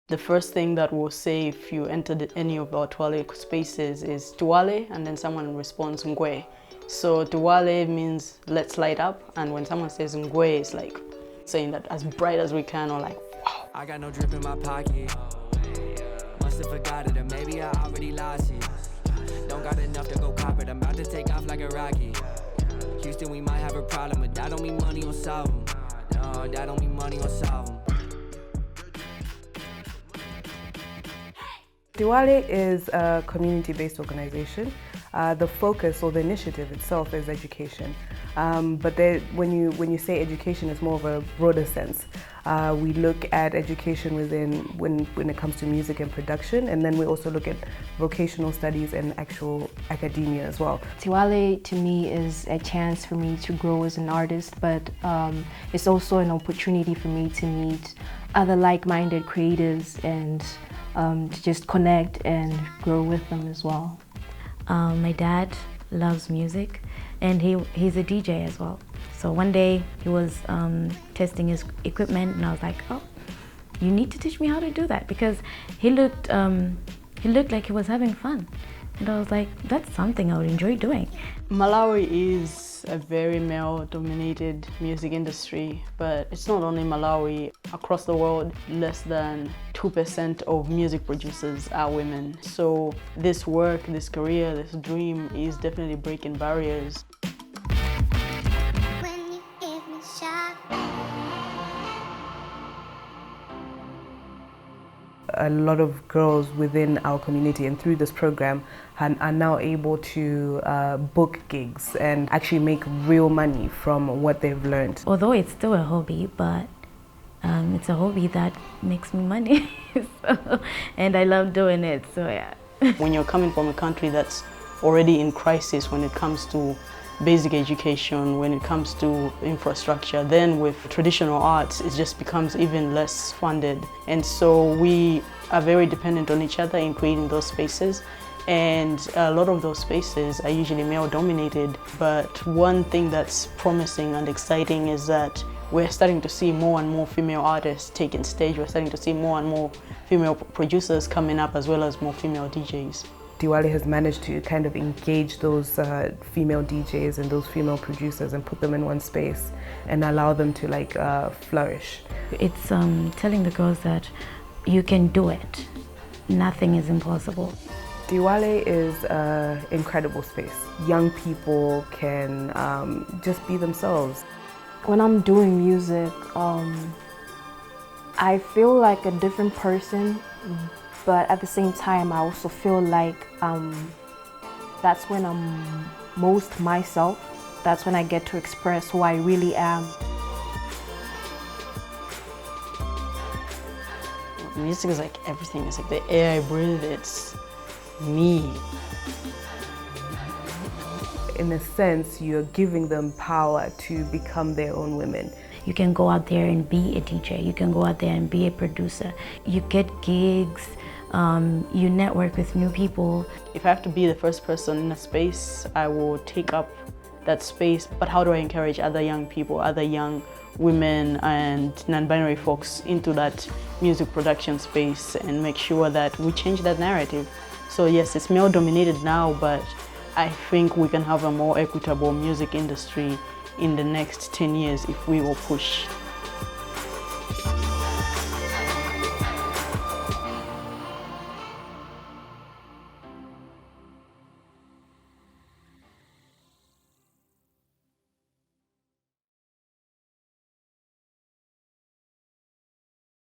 The first thing that we'll say if you enter any of our Tiwale spaces is Tiwale, and then someone responds Ngwe. So Tiwale means let's light up, and when someone says Ngwe, it's like saying that as bright as we can, or like, wow. I got no drip in my pocket. Must have forgot it, or maybe I already lost it. Don't got enough to go cop it, I'm about to take off like a rocket. Houston, we might have a problem, but that don't mean money will solve them. No, that don't mean money will solve them. Tiwale is a community-based organization. The focus or the initiative itself is education. But when you say education, it's more of a broader sense. We look at education when it comes to music and production, and then we also look at vocational studies and actual academia as well. Tiwale to me is a chance for me to grow as an artist, but it's also an opportunity for me to meet other like-minded creatives and to just connect and grow with them as well. My dad loves music, and he's a DJ as well. So one day he was testing his equipment, and I was like, "Oh, you need to teach me how to do that," because he looked like he was having fun, and I was like, "That's something I would enjoy doing." Malawi is a very male-dominated music industry, but it's not only Malawi. Across the world, less than 2% of music producers are women. So this work, this career, this dream is definitely breaking barriers. A lot of girls within our community and through this program are now able to book gigs and actually make real money from what they've learned. Although it's still a hobby, but it's a hobby that makes me money, and I love doing it, so yeah. When you're coming from a country that's already in crisis when it comes to basic education, when it comes to infrastructure, then with traditional arts, it just becomes even less funded. And so we are very dependent on each other in creating those spaces. And a lot of those spaces are usually male-dominated. But one thing that's promising and exciting is that we're starting to see more and more female artists taking stage. We're starting to see more and more female producers coming up, as well as more female DJs. Tiwale has managed to kind of engage those female DJs and those female producers and put them in one space and allow them to flourish. It's telling the girls that you can do it. Nothing is impossible. Tiwale is an incredible space. Young people can just be themselves. When I'm doing music, I feel like a different person, but at the same time, I also feel like that's when I'm most myself. That's when I get to express who I really am. Music is like everything. It's like the air I breathe. It's me. In a sense, you're giving them power to become their own women. You can go out there and be a DJ. You can go out there and be a producer. You get gigs. You network with new people. If I have to be the first person in a space, I will take up that space. But how do I encourage other young people, other young women and non-binary folks into that music production space and make sure that we change that narrative? So yes, it's male-dominated now, but I think we can have a more equitable music industry in the next 10 years if we will push.